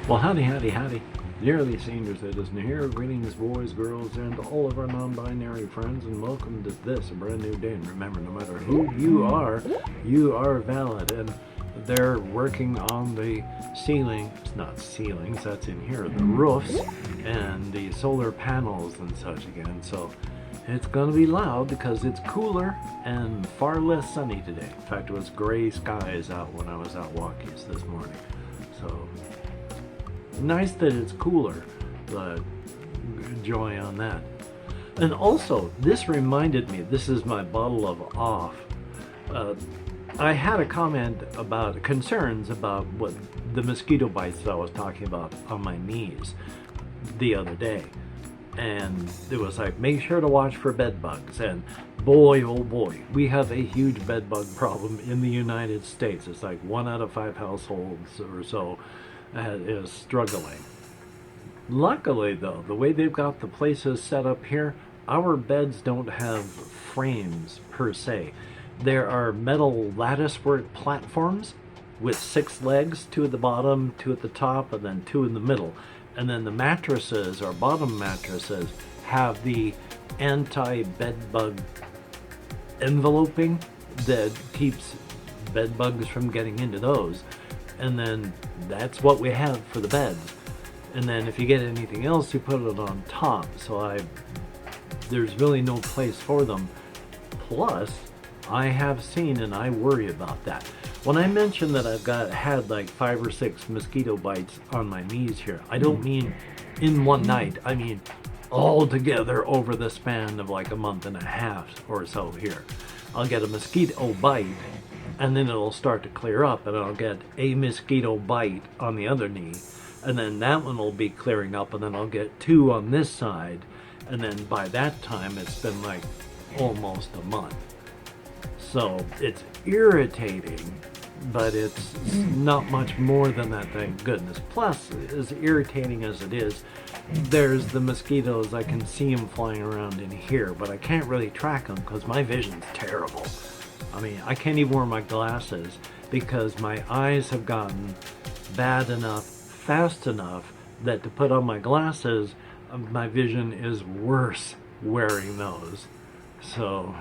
Well, howdy, howdy, howdy. Dearly senior citizen here. Greetings, boys, girls, and all of our non-binary friends, and welcome to this, a brand new day. And remember, no matter who you are valid. And they're working on the ceiling, it's not ceilings, that's in here, the roofs and the solar panels and such again. So it's going to be loud because it's cooler and far less sunny today. In fact, it was gray skies out when I was out walking this morning. So nice that it's cooler, but joy on that. And also, this reminded me, this is my bottle of off. I had a comment about concerns about what the mosquito bites that I was talking about on my knees the other day. And it was like, make sure to watch for bed bugs. And boy, oh boy, we have a huge bed bug problem in the United States. It's like 1 out of 5 households or so is struggling. Luckily though, the way they've got the places set up here, our beds don't have frames per se. There are metal latticework platforms with 6 legs, 2 at the bottom, 2 at the top, and then 2 in the middle. And then the mattresses, or bottom mattresses, have the anti-bed bug enveloping that keeps bed bugs from getting into those. And then that's what we have for the beds. And then if you get anything else, you put it on top. So there's really no place for them. Plus, I have seen, and I worry about that. When I mention that I've had like 5 or 6 mosquito bites on my knees here, I don't mean in one night. I mean all together over the span of like a month and a half or so here. I'll get a mosquito bite, and then it'll start to clear up, and I'll get a mosquito bite on the other knee, and then that one will be clearing up, and then I'll get 2 on this side, and then by that time it's been like almost a month. So it's irritating, but it's not much more than that, thank goodness. Plus, as irritating as it is, there's the mosquitoes. I can see them flying around in here, but I can't really track them because my vision's terrible. I mean, I can't even wear my glasses because my eyes have gotten bad enough, fast enough, that to put on my glasses, my vision is worse wearing those. So,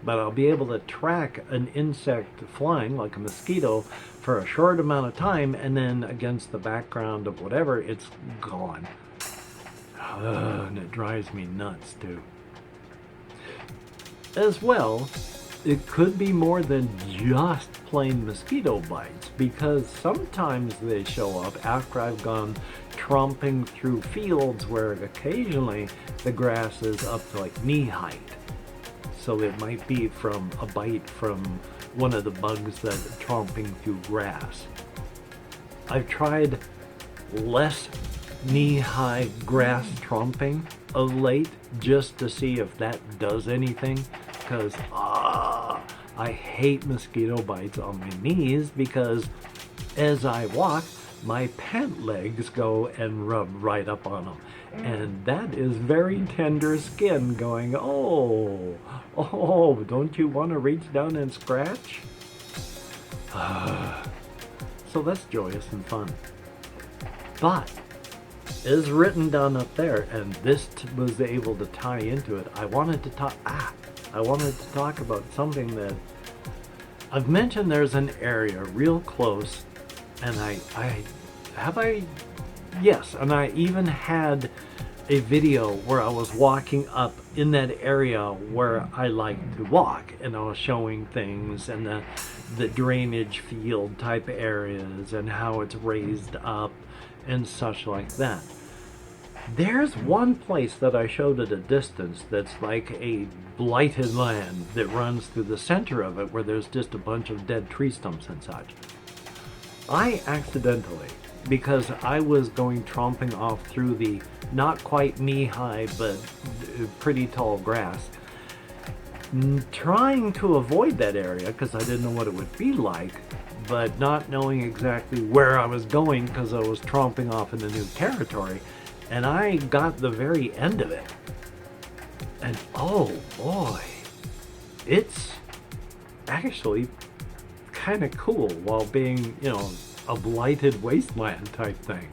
but I'll be able to track an insect flying, like a mosquito, for a short amount of time, and then against the background of whatever, it's gone. And it drives me nuts, too. As well, it could be more than just plain mosquito bites, because sometimes they show up after I've gone tromping through fields where occasionally the grass is up to like knee height. So it might be from a bite from one of the bugs that are tromping through grass. I've tried less knee-high grass tromping of late just to see if that does anything, because I hate mosquito bites on my knees, because as I walk, my pant legs go and rub right up on them. And that is very tender skin going, oh, don't you want to reach down and scratch? So that's joyous and fun. But, as written down up there, and this was able to tie into it, I wanted to talk about something that I've mentioned. There's an area real close, and yes, and I even had a video where I was walking up in that area where I like to walk, and I was showing things and the drainage field type areas and how it's raised up and such like that. There's one place that I showed at a distance that's like a blighted land that runs through the center of it, where there's just a bunch of dead tree stumps and such. I accidentally, because I was going tromping off through the not quite knee-high but pretty tall grass, trying to avoid that area because I didn't know what it would be like, but not knowing exactly where I was going because I was tromping off into new territory, and I got the very end of it, and oh boy, it's actually kind of cool while being, a blighted wasteland type thing,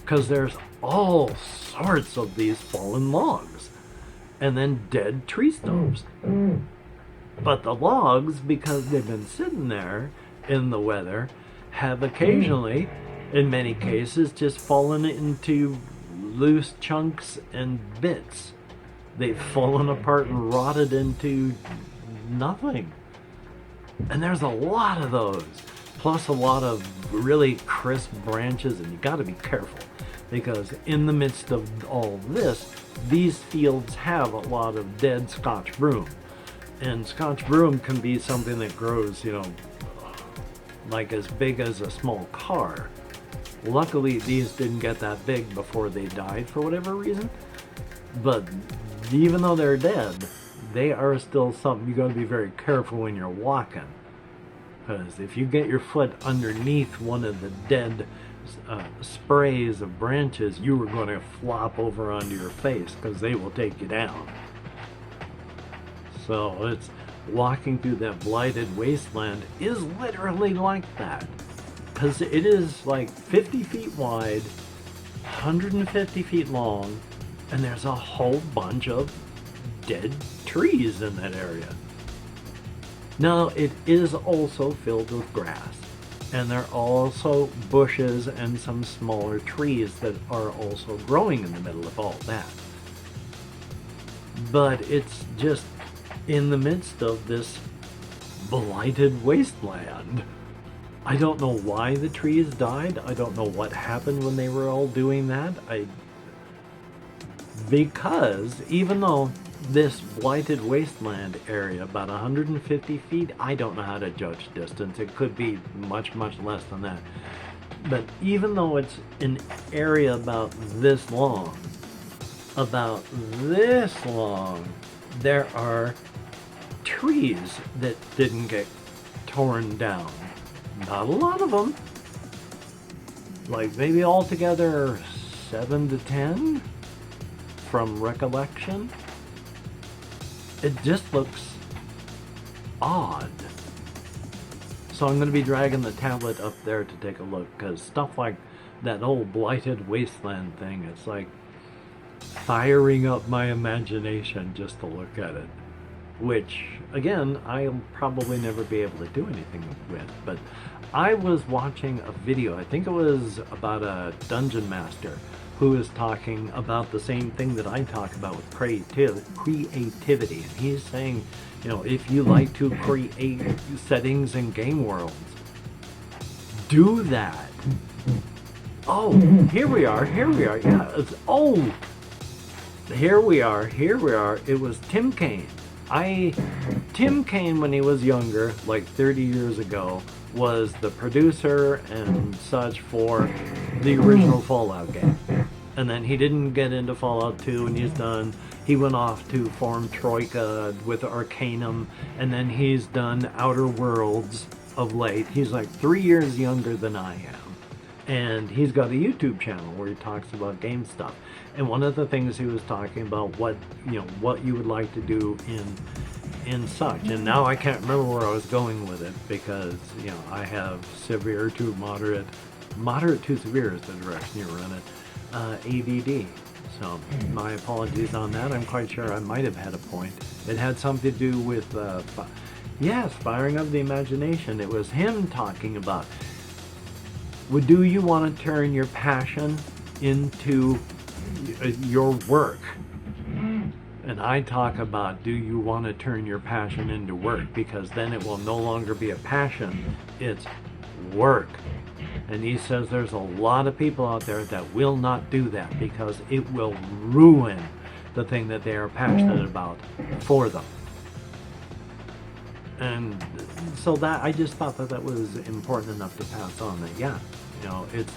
because there's all sorts of these fallen logs and then dead tree stumps. But the logs, because they've been sitting there in the weather, have occasionally, in many cases, just fallen into loose chunks and bits. They've fallen apart and rotted into nothing. And there's a lot of those, plus a lot of really crisp branches, and you got to be careful, because in the midst of all this, these fields have a lot of dead Scotch broom. And Scotch broom can be something that grows, you know, like as big as a small car. Luckily, these didn't get that big before they died for whatever reason. But even though they're dead, they are still something you got to be very careful when you're walking. Because if you get your foot underneath one of the dead sprays of branches, you are going to flop over onto your face, because they will take you down. So it's walking through that blighted wasteland is literally like that, because it is like 50 feet wide, 150 feet long, and there's a whole bunch of dead trees in that area. Now, it is also filled with grass, and there are also bushes and some smaller trees that are also growing in the middle of all that. But it's just in the midst of this blighted wasteland. I don't know why the trees died. I don't know what happened when they were all doing that. Because even though this blighted wasteland area, about 150 feet, I don't know how to judge distance. It could be much, much less than that. But even though it's an area about this long, there are trees that didn't get torn down. Not a lot of them. Like maybe altogether 7 to 10 from recollection. It just looks odd. So I'm going to be dragging the tablet up there to take a look, because stuff like that old blighted wasteland thing, it's like firing up my imagination just to look at it. Which, again, I'll probably never be able to do anything with. But I was watching a video, I think it was about a dungeon master, who is talking about the same thing that I talk about with creativity. And he's saying, you know, if you like to create settings in game worlds, do that. Oh, here we are, yeah. Here we are. It was Tim Kaine. Tim Kaine, when he was younger, like 30 years ago, was the producer and such for the original Fallout game. And then he didn't get into Fallout 2, and he went off to form Troika with Arcanum, and then he's done Outer Worlds of late. He's like 3 years younger than I am. And he's got a YouTube channel where he talks about game stuff. And one of the things he was talking about, what you would like to do in such. And now I can't remember where I was going with it, because I have severe to moderate to severe is the direction you were in it, ADD. So my apologies on that. I'm quite sure I might have had a point. It had something to do with firing up the imagination. It was him talking about, do you want to turn your passion into your work? And I talk about, do you want to turn your passion into work? Because then it will no longer be a passion, it's work. And he says there's a lot of people out there that will not do that, because it will ruin the thing that they are passionate about for them. And so that, I just thought that was important enough to pass on. That it's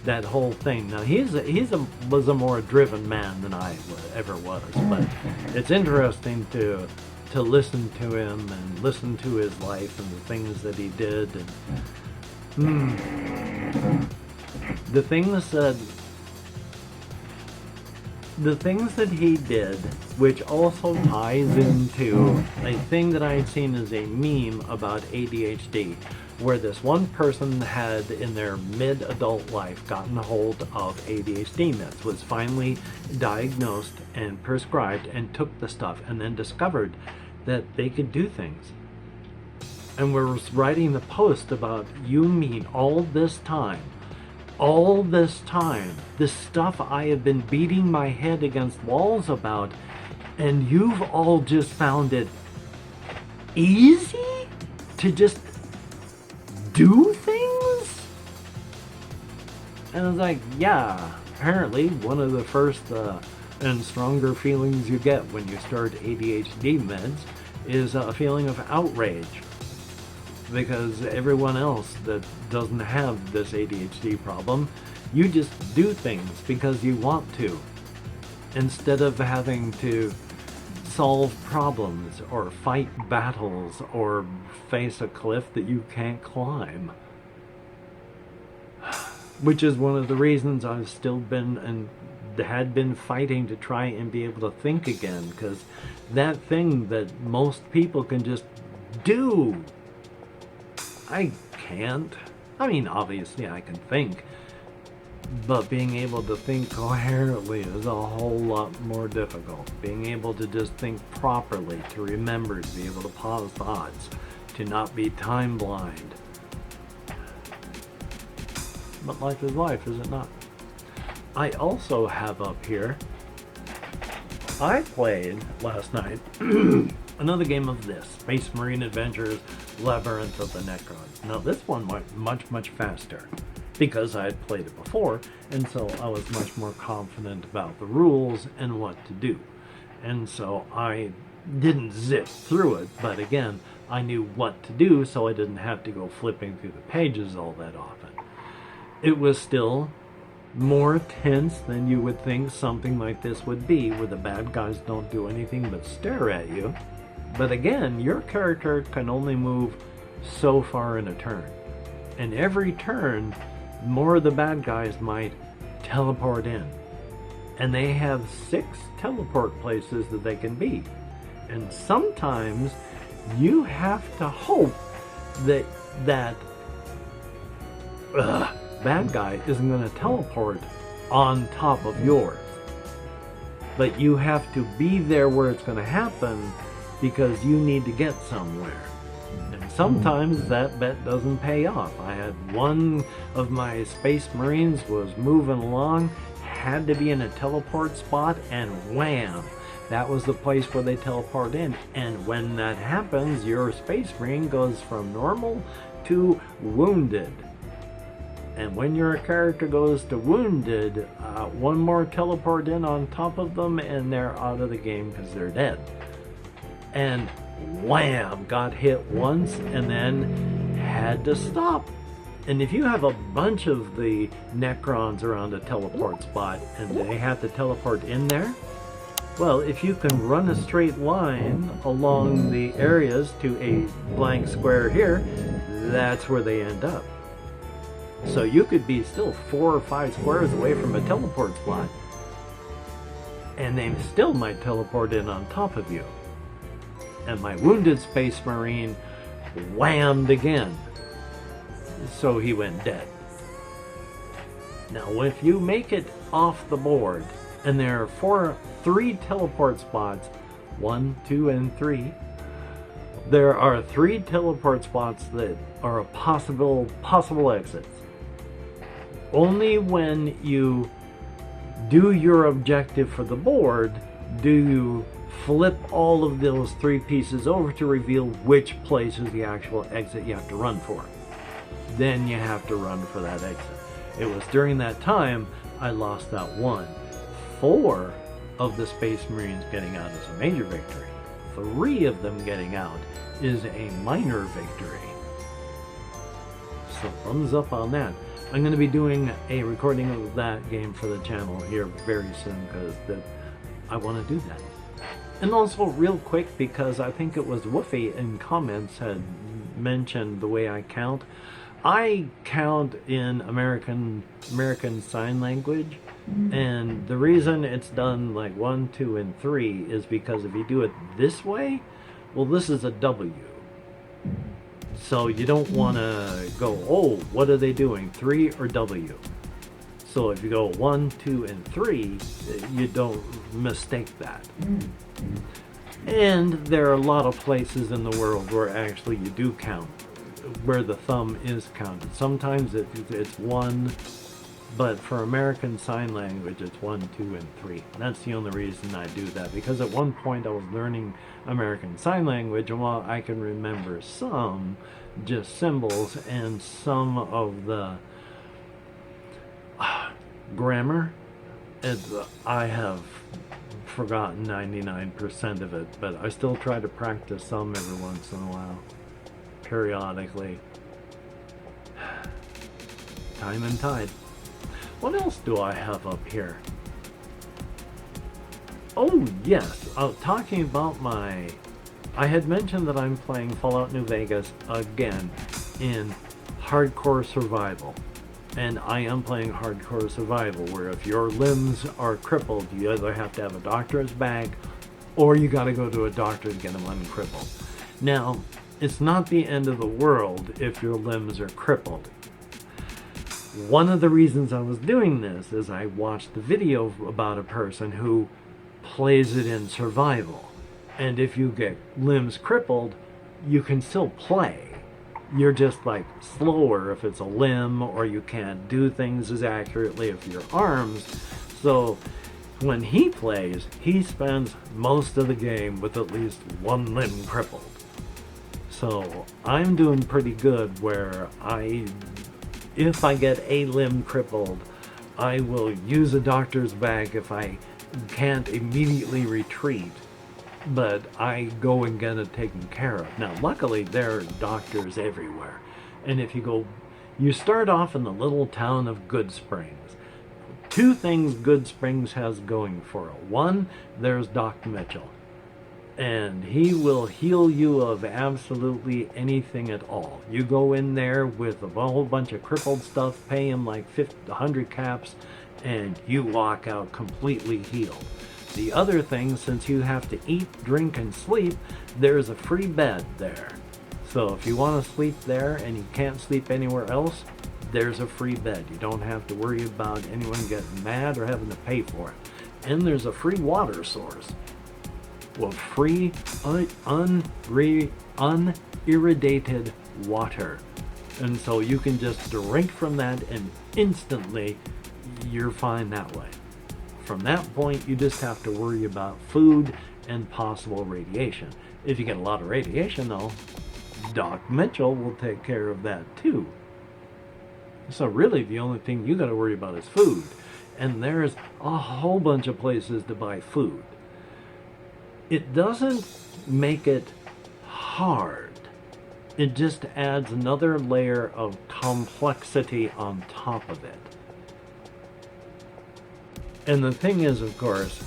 that whole thing. Now was a more driven man than I ever was, but it's interesting to listen to him and listen to his life and the things that he did, and the things that he did, which also ties into a thing that I had seen as a meme about ADHD. where this one person had, in their mid-adult life, gotten hold of ADHD meds, was finally diagnosed and prescribed and took the stuff, and then discovered that they could do things. And we're writing the post about, you mean all this time, this stuff I have been beating my head against walls about, and you've all just found it easy to just do things? And I was like, yeah, apparently one of the first and stronger feelings you get when you start ADHD meds is a feeling of outrage, because everyone else that doesn't have this ADHD problem, you just do things because you want to, instead of having to solve problems or fight battles or face a cliff that you can't climb. Which is one of the reasons I've still been and had been fighting to try and be able to think again, because that thing that most people can just do, I can't. I mean, obviously I can think, but being able to think coherently is a whole lot more difficult. Being able to just think properly, to remember, to be able to pause thoughts, to not be time blind. But life is life, is it not? I also have up here, I played last night another game of this, Space Marine Adventures Labyrinth of the Necrons. Now this one went much faster, because I had played it before, and so I was much more confident about the rules and what to do. And so I didn't zip through it, but again, I knew what to do, so I didn't have to go flipping through the pages all that often. It was still more tense than you would think something like this would be, where the bad guys don't do anything but stare at you. But again, your character can only move so far in a turn. And every turn, more of the bad guys might teleport in. And they have 6 teleport places that they can be. And sometimes you have to hope that bad guy isn't going to teleport on top of yours. But you have to be there where it's going to happen, because you need to get somewhere. And sometimes that bet doesn't pay off. I had one of my Space Marines was moving along, had to be in a teleport spot, and wham! That was the place where they teleport in. And when that happens, your Space Marine goes from normal to wounded. And when your character goes to wounded, one more teleport in on top of them, and they're out of the game because they're dead. And wham! Got hit once and then had to stop. And if you have a bunch of the Necrons around a teleport spot and they have to teleport in there, well, if you can run a straight line along the areas to a blank square here, that's where they end up. So you could be still 4 or 5 squares away from a teleport spot, and they still might teleport in on top of you. And my wounded Space Marine whammed again, so he went dead. Now if you make it off the board, and there are 3 teleport spots, 1, 2, and 3, there are 3 teleport spots that are a possible exits. Only when you do your objective for the board do you flip all of those 3 pieces over to reveal which place is the actual exit you have to run for. Then you have to run for that exit. It was during that time I lost that one. 4 of the Space Marines getting out is a major victory. 3 of them getting out is a minor victory. So thumbs up on that. I'm going to be doing a recording of that game for the channel here very soon, because I want to do that. And also real quick, because I think it was Woofy in comments had mentioned the way I count. I count in American Sign Language, and the reason it's done like 1, 2, and 3 is because if you do it this way, well, this is a W. So you don't want to go, oh, what are they doing, 3 or W? So if you go 1, 2, and 3, you don't mistake that. And there are a lot of places in the world where actually you do count, where the thumb is counted. Sometimes it's 1, but for American Sign Language, it's 1, 2, and 3. And that's the only reason I do that, because at one point I was learning American Sign Language, and while I can remember some just symbols and some of the grammar, I have forgotten 99% of it, but I still try to practice some every once in a while, periodically. Time and tide. What else do I have up here? Oh yes, talking about I had mentioned that I'm playing Fallout New Vegas again in hardcore survival. And I am playing hardcore survival, where if your limbs are crippled, you either have to have a doctor's bag, or you gotta go to a doctor to get them uncrippled. Now, it's not the end of the world if your limbs are crippled. One of the reasons I was doing this is I watched the video about a person who plays it in survival. And if you get limbs crippled, you can still play. You're just like slower if it's a limb, or you can't do things as accurately if your arms. So when he plays, he spends most of the game with at least one limb crippled. So I'm doing pretty good where if I get a limb crippled, I will use a doctor's bag if I can't immediately retreat. But I go and get it taken care of. Now, luckily, there are doctors everywhere. And if you start off in the little town of Good Springs. 2 things Good Springs has going for it. 1, there's Doc Mitchell. And he will heal you of absolutely anything at all. You go in there with a whole bunch of crippled stuff, pay him like 100 caps, and you walk out completely healed. The other thing, since you have to eat, drink, and sleep, there's a free bed there. So if you want to sleep there and you can't sleep anywhere else, there's a free bed. You don't have to worry about anyone getting mad or having to pay for it. And there's a free water source. Well, free, unirrigated water. And so you can just drink from that and instantly you're fine that way. From that point, you just have to worry about food and possible radiation. If you get a lot of radiation, though, Doc Mitchell will take care of that too. So really, the only thing you got to worry about is food. And there's a whole bunch of places to buy food. It doesn't make it hard. It just adds another layer of complexity on top of it. And the thing is, of course,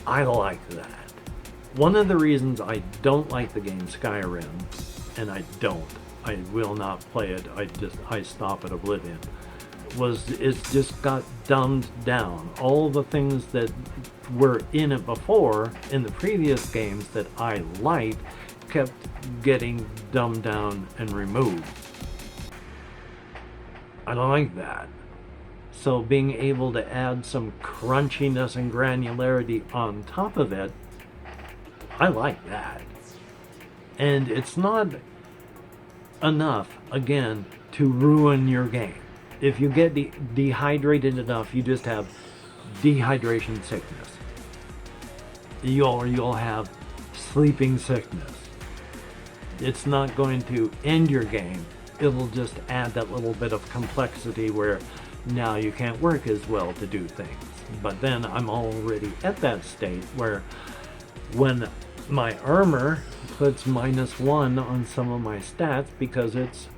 I like that. One of the reasons I don't like the game Skyrim, and I will not play it, I stop at Oblivion, it's just got dumbed down. All the things that were in it before, in the previous games that I liked, kept getting dumbed down and removed. I don't like that. So being able to add some crunchiness and granularity on top of it, I like that. And it's not enough, again, to ruin your game. If you get dehydrated enough, you just have dehydration sickness. You'll have sleeping sickness. It's not going to end your game. It'll just add that little bit of complexity where now you can't work as well to do things. But then I'm already at that state where when my armor puts -1 on some of my stats because it's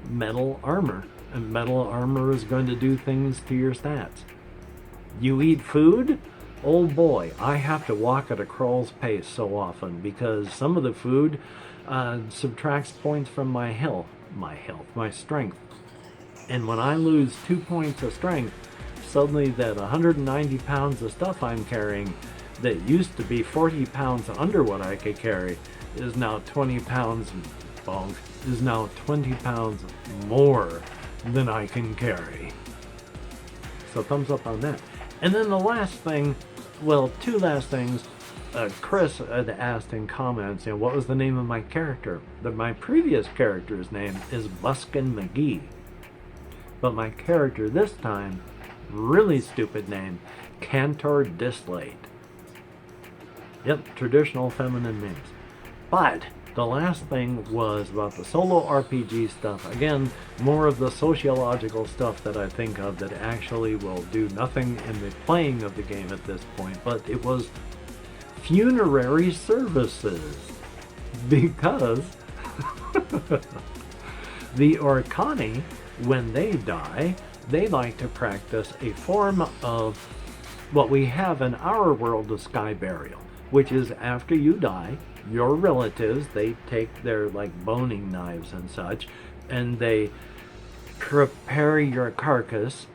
metal armor, and metal armor is going to do things to your stats. You eat food? Oh boy, I have to walk at a crawl's pace so often because some of the food subtracts points from my strength. And when I lose 2 points of strength, suddenly that 190 pounds of stuff I'm carrying that used to be 40 pounds under what I could carry is now 20 pounds Soccerballs is now 20 pounds more than I can carry. So thumbs up on that. And then the last thing, well, two last things. Chris had asked in comments, what was the name of my character? My previous character's name is Buskin McGee. But my character this time, really stupid name, Cantor Dislate. Yep, traditional feminine names. But the last thing was about the solo RPG stuff. Again, more of the sociological stuff that I think of that actually will do nothing in the playing of the game at this point. But it was funerary services. Because the Orcani, when they die, they like to practice a form of what we have in our world of sky burial, which is after you die, your relatives, they take their boning knives and such, and they prepare your carcass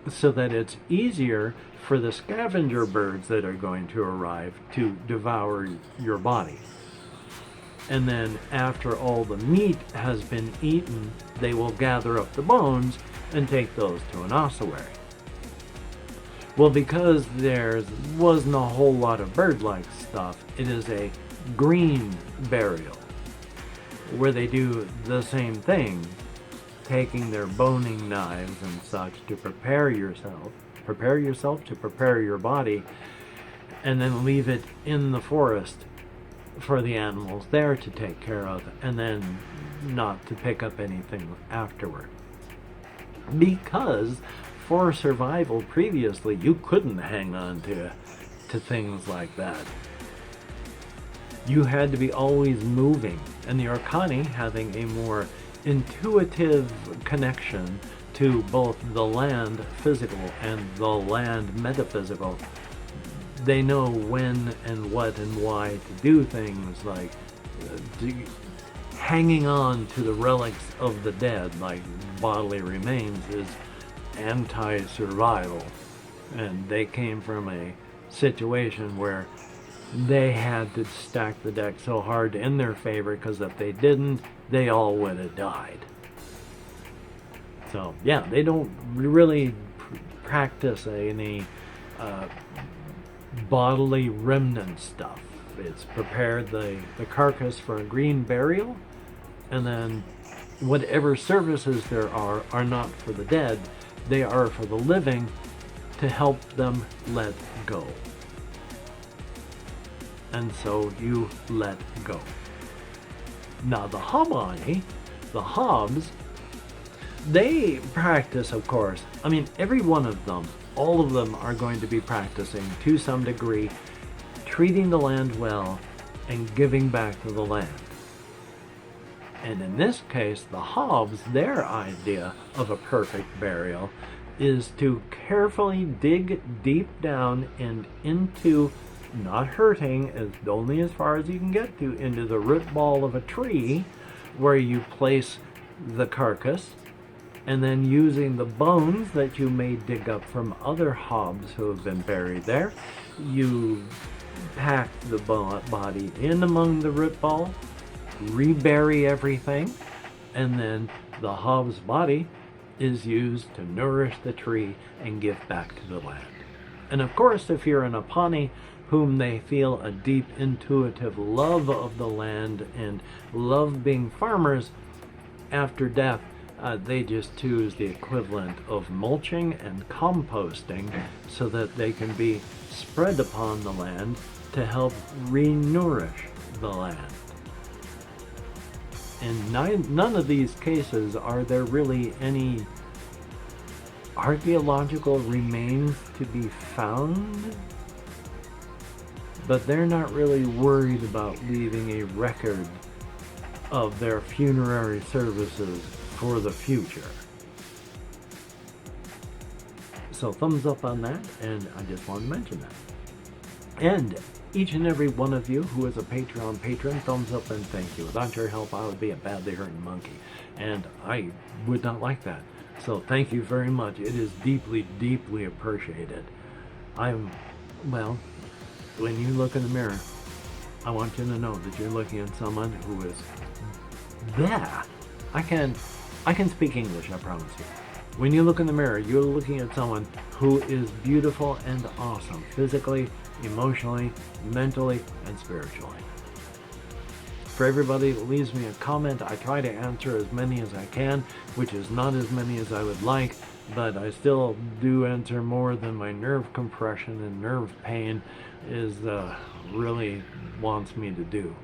so that it's easier for the scavenger birds that are going to arrive to devour your body. And then after all the meat has been eaten, they will gather up the bones and take those to an ossuary. Well, because there wasn't a whole lot of bird-like stuff, it is a green burial, where they do the same thing, taking their boning knives and such to prepare yourself to prepare your body, and then leave it in the forest for the animals there to take care of, and then not to pick up anything afterward. Because for survival previously, you couldn't hang on to things like that. You had to be always moving, and the Orcani, having a more intuitive connection to both the land physical and the land metaphysical, they know when and what and why to do things like hanging on to the relics of the dead, like bodily remains, is anti-survival. And they came from a situation where they had to stack the deck so hard in their favor, because if they didn't, they all would have died. So yeah, they don't really practice any bodily remnant stuff. It's prepared the carcass for a green burial, and then whatever services there are not for the dead, they are for the living, to help them let go. And so you let go. Now the Hobani, the Hobbs, they practice, of course. I mean, every one of them, all of them are going to be practicing to some degree, treating the land well and giving back to the land. And in this case, the Hobbs, their idea of a perfect burial is to carefully dig deep down and into, not hurting, only as far as you can get to, into the root ball of a tree, where you place the carcass, and then using the bones that you may dig up from other Hobbs who have been buried there, you pack the body in among the root ball, rebury everything, and then the Hobbs body is used to nourish the tree and give back to the land. And of course, if you're an Apani whom they feel a deep intuitive love of the land and love being farmers, after death, they just choose the equivalent of mulching and composting so that they can be spread upon the land to help re-nourish the land. In none of these cases are there really any archaeological remains to be found, but they're not really worried about leaving a record of their funerary services for the future. So thumbs up on that, and I just wanted to mention that. And each and every one of you who is a Patreon patron, thumbs up and thank you. Without your help, I would be a badly hurting monkey, and I would not like that. So thank you very much. It is deeply, deeply appreciated. Well, when you look in the mirror, I want you to know that you're looking at someone who is there, I can speak English, I promise you. When you look in the mirror, you're looking at someone who is beautiful and awesome, physically, emotionally, mentally, and spiritually. For everybody that leaves me a comment, I try to answer as many as I can, which is not as many as I would like, but I still do answer more than my nerve compression and nerve pain is really wants me to do.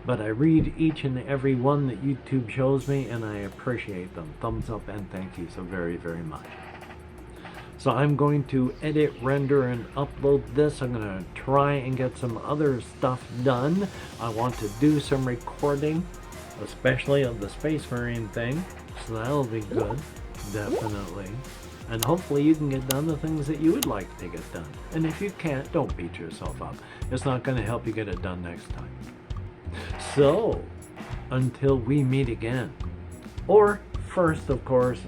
But I read each and every one that YouTube shows me, and I appreciate them. Thumbs up and thank you so very, very much. So I'm going to edit, render, and upload this. I'm going to try and get some other stuff done. I want to do some recording, especially of the Space Marine thing. So that'll be good, definitely. And hopefully you can get done the things that you would like to get done. And if you can't, don't beat yourself up. It's not going to help you get it done next time. So, until we meet again. Or, first, of course,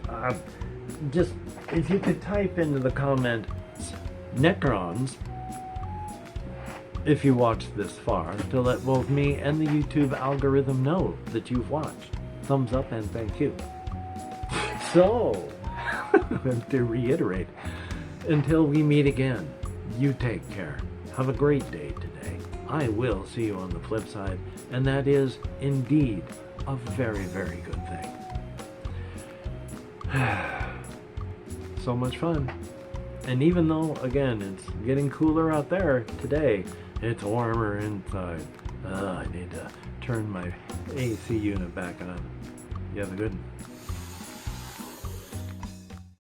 just if you could type into the comments Necrons, if you watched this far, to let both me and the YouTube algorithm know that you've watched. Thumbs up and thank you. So, to reiterate, until we meet again, you take care. Have a great day today. I will see you on the flip side, and that is indeed a very, very good thing. So much fun. And even though, again, it's getting cooler out there today, it's warmer inside. I need to turn my AC unit back on. You have a good one.